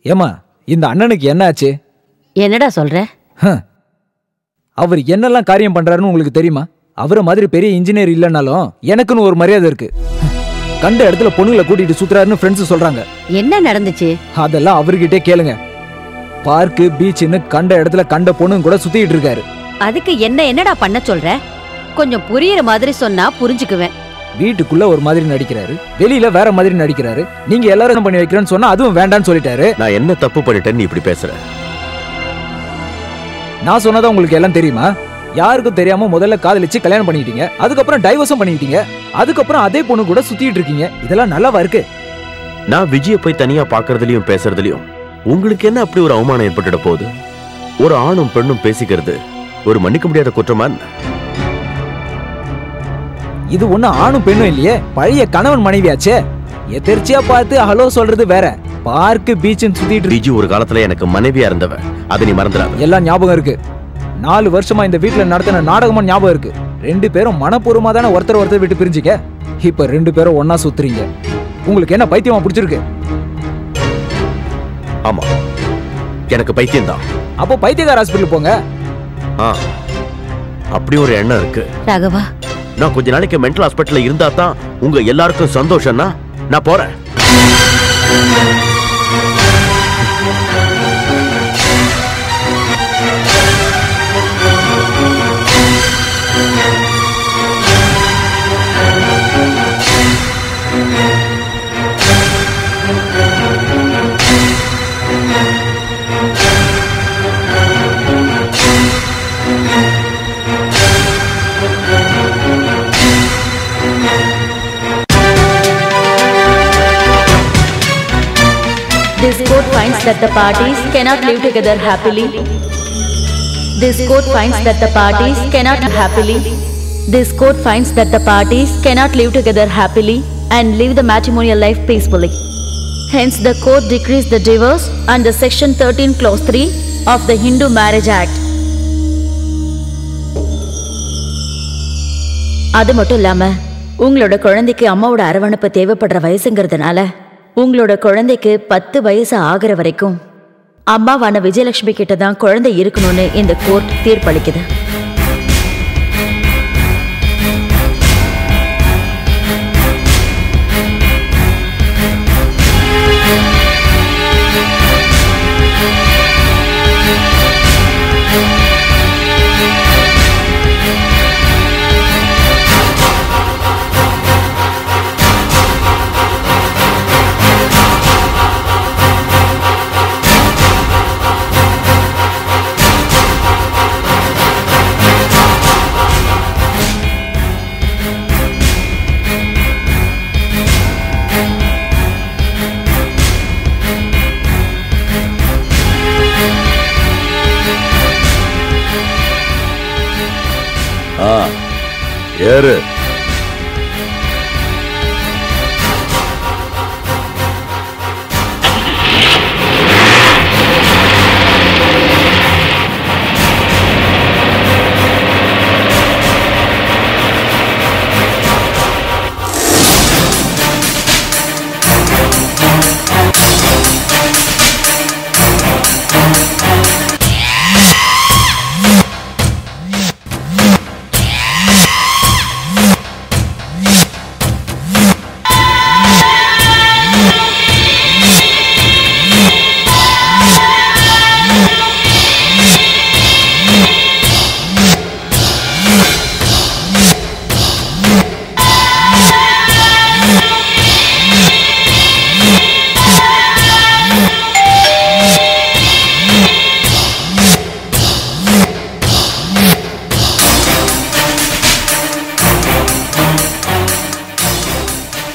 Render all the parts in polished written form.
ஏமா இந்த அண்ணனுக்கு என்ன ஆச்சு? என்னடா சொல்ற? அவர் என்னெல்லாம் காரியம் பண்றாருன்னு உங்களுக்கு தெரியுமா? அவரை மாதிரி பெரிய இன்ஜினியர் இல்லைன்னாலும் எனக்குன்னு ஒரு மரியாதை இருக்கு. கண்ட இடத்துல பொண்ணுங்களை கூட்டிட்டு சுத்துறாருன்னு ஃப்ரெண்ட்ஸ் சொல்றாங்க. என்ன நடந்துச்சு? அதெல்லாம் அவர்கிட்டே கேளுங்க. பார்க்கு பீச்சுன்னு கண்ட இடத்துல கண்ட பொண்ணுங்க கூட சுத்திட்டு இருக்காரு. அதுக்கு என்னடா பண்ண சொல்ற? கொஞ்சம் புரியுற மாதிரி சொன்னா புரிஞ்சுக்குவேன். வீட்டுக்குள்ள ஒரு மாதிரி நடிக்கிறாரு, வெளியில வேற மாதிரி நடிக்கிறாரு. நீங்க எல்லாரும் பண்ணி வைக்கிறேன்னு சொன்னா அதுவும் வேண்டான்னு சொல்லிட்டாரு. நான் என்ன தப்பு பண்ணிட்டேன்னு இப்படி பேசுற? நான் சொன்னதா உங்களுக்கு எல்லாம் தெரியுமா? யாருக்கும் தெரியாம முதல்ல காதலிச்சு கல்யாணம் பண்ணிக்கிட்டீங்க, அதுக்கப்புறம் டைவர்ஸும் பண்ணிக்கிட்டீங்க, அதுக்கப்புறம் அதே பொண்ணு கூட சுத்திட்டு இருக்கீங்க. இதெல்லாம் நல்லாவா இருக்கு? நான் விஜய போய் தனியா பாக்குறதுலயும் பேசுறதுலயும் உங்களுக்கு என்ன அப்படி ஒரு அவமானம் ஏற்பட்டுட போகுது? ஒரு ஆணும் பெண்ணும் பேசிக்கிறது ஒரு மன்னிக்க முடியாத குற்றமா? இது ஒண்ணு ஆணும் பெண்ணும் இல்லையே, பழைய கணவன் மனைவியாச்சே. எதிர்ச்சியா பார்த்து ஹலோ சொல்றது வேற, பார்க்கு பீச்சுன்னு சுத்திட்டு. விஜி ஒரு காலத்துல எனக்கு மனைவியா இருந்தவ, அதை நீ மறந்துடாத. எல்லாம் ஞாபகம் இருக்கு. 4 வருஷமா இந்த வீட்டுல நடத்தின நாடகமா ஞாபகம் இருக்கு. 2 பேரும் மனப்பூர்வமா தானே ஒருத்தர் விட்டு பிரிஞ்சிக்க. இப்ப 2 பேரும் ஒன்னா சுத்துறீங்க. உங்களுக்கு என்ன பைத்தியமா பிடிச்சிருக்கு? ஆமா, எனக்கு பைத்தியம் தான். அப்போ பைத்தியக்கார ஹாஸ்பிட்டல் போங்க. அப்படி ஒரு எண்ணம் இருக்கு ராகவா. நான் கொஞ்ச நாளைக்கு மென்டல் ஹாஸ்பிட்டல்ல இருந்தா தான் உங்க எல்லாருக்கும் சந்தோஷம்னா நான் போறேன். This court finds that the parties cannot live together happily. This court finds that the parties cannot live happily. This court finds that the parties cannot live together happily and live the matrimonial life peacefully. Hence, the court decrees the divorce under Section 13, Clause 3 of the Hindu Marriage Act. அது மட்டும் இல்லாம உங்களோட குழந்தைக்கு அம்மாவோட அரவணைப்பு தேவைப்படுற வயசுங்கிறதுனால உங்களோட குழந்தைக்கு 10 வயசு ஆகிற வரைக்கும் அம்மாவான விஜயலட்சுமி கிட்ட தான் குழந்தை இருக்கணும்னு இந்த கோர்ட் தீர்ப்பளிக்குது. ஏறு.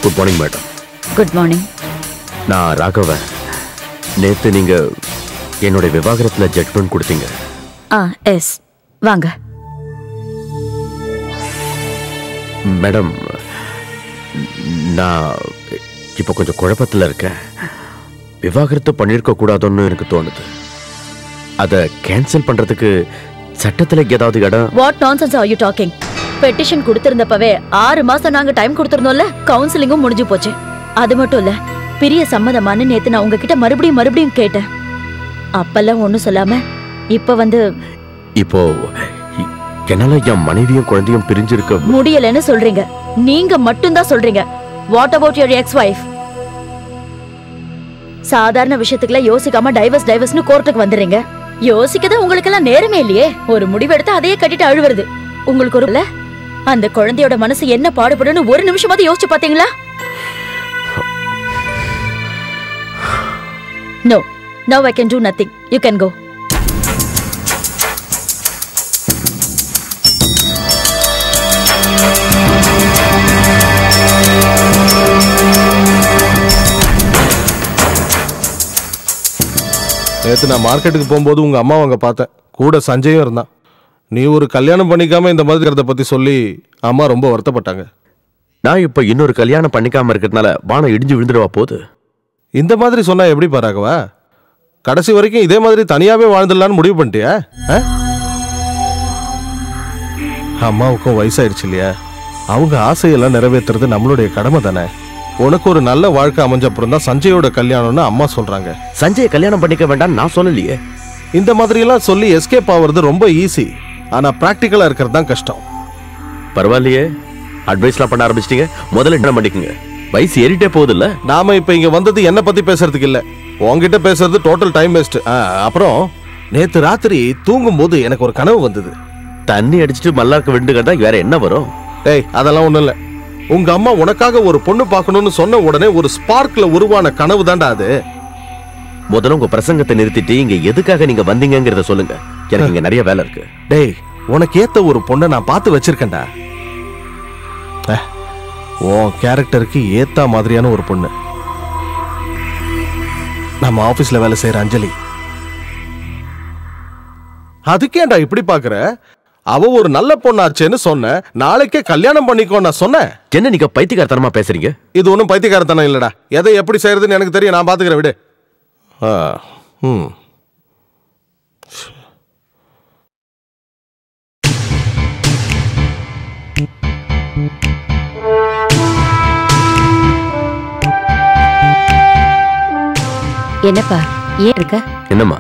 Good morning madam. Good morning. நான் ராகவன். நேத்து நீங்க என்னோட விவாகரத்துல ஜட்மெண்ட் கொடுத்தீங்க. எஸ், வாங்க. மேடம், நான் இப்ப கொஞ்சம் குழப்பத்துல இருக்கேன். விவாகரத்து பண்ணிருக்க கூடாதுன்னு எனக்கு தோணுது. அதை கேன்சல் பண்றதுக்கு சட்டத்துல ஏதாவது இடம்? What nonsense are you talking? Petition கொடுத்திருந்தப்பவே 6 மாசம் நாங்க டைம் கொடுத்திருந்தோம்ல. கவுன்சிலிங்கும் முடிஞ்சு போச்சு. அது மட்டும் இல்ல, பிரிய சம்மதமானு நேத்து நான் உங்ககிட்ட மறுபடியும் கேட்டேன். அப்பெல்லாம் ஒண்ணும் சொல்லாம இப்ப வந்து இப்போ என்னால என் மனைவியும் குழந்தையும் பிரிஞ்சிருக்க முடியலன்னு சொல்றீங்க. நீங்க மட்டும்தான் சொல்றீங்க. What about your X wife? சாதாரண விஷயத்துக்குள்ள யோசிக்காம டைவர்ஸ்னு கோர்ட்டுக்கு வந்துடுறீங்க. யோசிக்கதான் உங்களுக்கு எல்லாம் நேரமே இல்லையே. ஒரு முடிவு எடுத்து அதையே கட்டிட்டு அழுவுறது உங்களுக்கு ஒரு அந்த குழந்தையோட மனசு என்ன பாடுபடுன்னு ஒரு நிமிஷமாவது யோசிச்சு பாத்தீங்களா? No, now I can do nothing. You can go. நேற்று நான் மார்க்கெட்டுக்கு போகும்போது உங்கள் அம்மாவை அங்கே பார்த்தேன். கூட சஞ்சயும் இருந்தான். நீ ஒரு கல்யாணம் பண்ணிக்காம இந்த மாதிரி இருக்கிறத பற்றி சொல்லி அம்மா ரொம்ப வருத்தப்பட்டாங்க. நான் இப்போ இன்னொரு கல்யாணம் பண்ணிக்காம இருக்கிறதுனால வானம் இடிஞ்சு விழுந்துடுவா போகுது. இந்த மாதிரி சொன்னால் எப்படி பாராகவா? கடைசி வரைக்கும் இதே மாதிரி தனியாகவே வாழ்ந்துடலான்னு முடிவு பண்ணிட்டியா? அம்மாவுக்கும் வயசாயிடுச்சு இல்லையா? அவங்க ஆசையெல்லாம் நிறைவேற்றுறது நம்மளுடைய கடமை தானே. உனக்கு ஒரு நல்ல வாழ்க்கை அமைஞ்ச அப்புறம் தான் சஞ்சயோட கல்யாணம்னு அம்மா சொல்றாங்க. சஞ்சயை கல்யாணம் பண்ணிக்க வேண்டாம் நான் சொல்லலையே. இந்த மாதிரி எல்லாம் சொல்லி எஸ்கேப் ஆகுறது ரொம்ப ஈஸி. ஆனா பிராக்டிக்கலா இருக்கிறது தான் கஷ்டம். பரவாயில்லையே, அட்வைஸ்லாம் பண்ண ஆரம்பிச்சிட்டீங்க. முதல்ல என்ன பண்ணிக்கங்க, வயசு ஏறிட்டே போகுது இல்ல. நாம இப்ப இங்க வந்தது என்ன பத்தி பேசுறதுக்கு இல்ல, உங்ககிட்ட பேசுறது டோட்டல் டைம் வேஸ்ட். அப்புறம் நேத்து ராத்திரி தூங்கும் போது எனக்கு ஒரு கனவு வந்தது. தண்ணி அடிச்சுட்டு மல்லாக்க விண்டுகிறதா வேற என்ன வரும்? டேய் அதெல்லாம் ஒண்ணும் இல்ல. உங்க அம்மா உனக்காக ஒரு பொண்ணு பார்க்கணும்னு சொன்ன உடனே ஒரு ஸ்பார்க்ல உருவான கனவு தான்டா அது. முதல்ல உங்க பிரசங்கத்தை நிறுத்திட்டு இங்க எதுக்காக நீங்க வந்தீங்கங்கறத சொல்லுங்க. எனக்கு இங்க நிறைய வேலை இருக்கு. டேய் உனக்கு ஏத்த ஒரு பொண்ணை நான் பார்த்து வச்சிருக்கேன்டா. உன் கேரக்டருக்கு ஏத்த மாதிரியான ஒரு பொண்ணு. நம்ம ஆபீஸ்ல வேலை செய்யற அஞ்சலி. அதுக்கேண்டா இப்படி பாக்குற? அவ ஒரு நல்ல பொண்ணாச்சேன்னு சொன்ன, நாளைக்கே கல்யாணம் பண்ணிக்கோ நான் சொன்னேன். என்ன நீங்க பைத்தியக்காரத்தனமா பேசுறீங்க? இது ஒன்றும் பைத்தியக்காரத்தனம் இல்லடா. எதை எப்படி செய்யறதுன்னு எனக்கு தெரியும், நான் பாத்துக்கிறேன் விடு. என்னப்பா ஏன் இருக்க? என்னம்மா?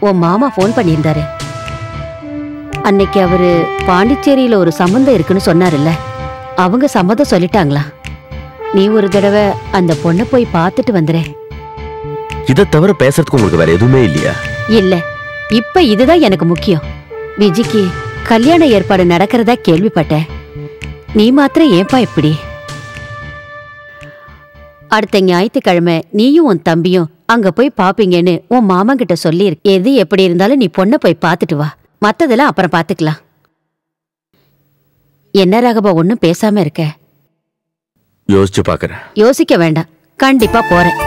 உன் மாமா போன் பண்ணியிருந்தாரு. அன்னைக்கு அவரு பாண்டிச்சேரியில ஒரு சம்பந்தம் இருக்குன்னு சொன்னாருல்ல, அவங்க சம்மதம் சொல்லிட்டாங்களா? நீ ஒரு தடவை அந்த பொண்ணை போய் பார்த்துட்டு வந்துரு. இதை தவிர பேசுறதுக்கு உங்களுக்கு வேற எதுவுமே இல்லையா? இல்ல, இப்ப இதுதான் எனக்கு முக்கியம். விஜிக்கு கல்யாண ஏற்பாடு நடக்கிறதா கேள்விப்பட்டேன். நீ மாத்திரம் ஏன்பா இப்படி? அடுத்த ஞாயிற்றுக்கிழமை நீயும் உன் தம்பியும் அங்க போய் பாப்பீங்கன்னு உன் மாமா கிட்ட சொல்லி எது எப்படி இருந்தாலும் நீ பொண்ணை போய் பார்த்துட்டு வா. மத்ததெல்லாம் அப்புறம் பாத்துக்கலாம். என்ன ராகவா ஒன்னும் பேசாம இருக்க? யோசிச்சு பாக்குறேன். யோசிக்க வேண்டாம், கண்டிப்பா போறேன்.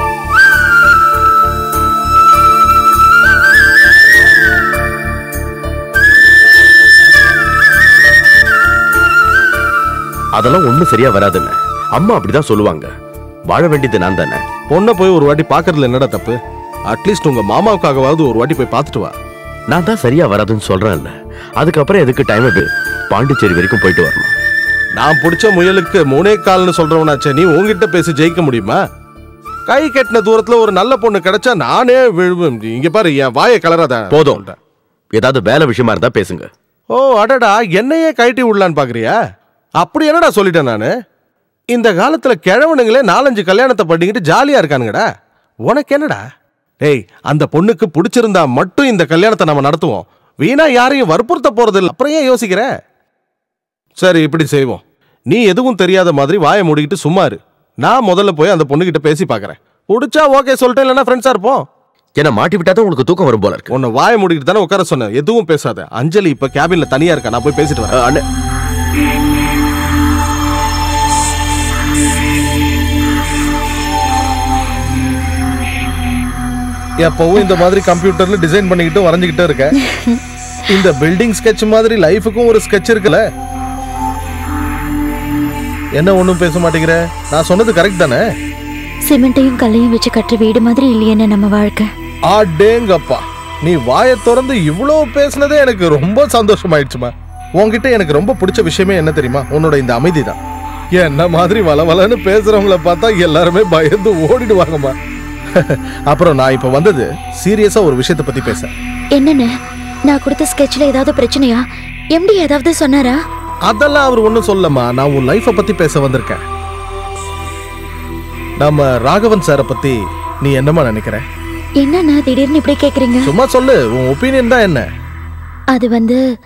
அதெல்லாம் ஒண்ணும் சரியா வராதுன்னு அம்மா அப்படிதான் சொல்லுவாங்க. வாழ வேண்டியது நான் தானே. பொண்ணை போய் ஒரு வாட்டி பாக்குறதுல என்னடா தப்பு? அட்லீஸ்ட் உங்க மாமாவுக்காகவாவது ஒரு வாட்டி போய் பார்த்துட்டு வா. நான் தான் சரியா வராதுன்னு சொல்றேன்ல, அதுக்கப்புறம் எதுக்கு டைம்? அது பாண்டிச்சேரி வரைக்கும் போயிட்டு வரணும். நான் பிடிச்ச முயலுக்கு 3 கால்னு சொல்றவனாச்சே, நீ உங்ககிட்ட பேசி ஜெயிக்க முடியுமா? கை கட்டின தூரத்துல ஒரு நல்ல பொண்ணு கிடைச்சா நானே விழுவேன். இங்க பாரு, என் வாயை கலராத. போதும், ஏதாவது வேலை விஷயமா இருந்தா பேசுங்க. ஓ அடடா, என்னையே கழட்டி விடலான்னு பாக்குறியா? அப்படி என்னடா சொல்லிட்டேன் நானு? இந்த காலத்துல கிழவனுங்களே 4-5 கல்யாணத்தை பண்ணிக்கிட்டு ஜாலியா இருக்கானுங்கடா. உனக்கு என்னடா? டேய், அந்த பொண்ணுக்கு பிடிச்சிருந்தா மட்டும் இந்த கல்யாணத்தை நம்ம நடத்துவோம். வீணா யாரையும் வற்புறுத்த போறது இல்லை. அப்புறம் ஏன் யோசிக்கிற? சரி, இப்படி செய்வோம். நீ எதுவும் தெரியாத மாதிரி வாயை மூடிக்கிட்டு சும்மா இரு. நான் முதல்ல போய் அந்த பொண்ணுகிட்ட பேசி பாக்குறேன். பிடிச்சா ஓகே சொல்லிட்டேன், இல்லைன்னா ஃப்ரெண்ட்ஸா இருப்போம். என்ன மாட்டி விட்டாதான் உங்களுக்கு தூக்கம் வரும் போல இருக்கு. உன்னை வாயை மூடிக்கிட்டு தானே உட்கார சொன்னேன். எதுவும் பேசாத. அஞ்சலி இப்ப கேபின்ல தனியா இருக்கா, நான் போய் பேசிட்டு வரேன். எப்பவும் இந்த மாதிரி கம்ப்யூட்டர்ல டிசைன் பண்ணிக்கிட்டு வரைஞ்சுக்கிட்டு இருக்க. இந்த பில்டிங் ஸ்கெட்ச் மாதிரி லைஃபுக்கும் ஒரு ஸ்கெட்ச் இருக்குல்ல? என்ன ஒண்ணும் பேச மாட்டேங்கிற? நான் சொன்னது கரெக்ட் தானே? சிமெண்ட்டையும் கல்லையும் வச்சு கட்டுற வீடு மாதிரி இல்லையே நம்ம வாழ்க்கை. ஆடேங்கப்பா, நீ வாயை திறந்து இவ்வளோ பேசுனதே எனக்கு ரொம்ப சந்தோஷமாயிடுச்சுமா. உன்கிட்ட எனக்கு ரொம்ப பிடிச்ச விஷயமே என்ன தெரியுமா? உன்னோட இந்த அமைதி தான். என்ன மாதிரி வளவலன்னு பேசுறவங்கள பார்த்தா எல்லாருமே பயந்து ஓடிடுவாங்கம்மா. அப்புறம் நான் இப்ப வந்தது சீரியஸா ஒரு விஷயத்தை பத்தி பேச. என்னன்னு? நான் கொடுத்த ஸ்கெட்ச்ல ஏதாவது பிரச்சனையா? எம்டி ஏதாவது சொன்னாரா? அதெல்லாம் அவர் ஒன்றும் சொல்லம்மா. நான் உன் லைஃபை பத்தி பேச வந்திருக்கேன். நம்ம ராகவன் சாரை பத்தி நீ என்னமா நினைக்கிற? என்னன்னா திடீர்னு இப்படி கேக்குறீங்க? சும்மா சொல்லு, உன் ஒப்பீனியன் தான் என்ன? அது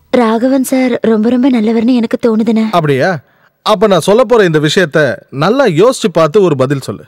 ராகவன் சார் ரொம்ப ரொம்ப நல்லவர்னு எனக்கு தோணுதுண்ணே. அப்படியா? அப்ப நான் சொல்ல போற இந்த விஷயத்த நல்லா யோசிச்சு பார்த்து ஒரு பதில் சொல்லு.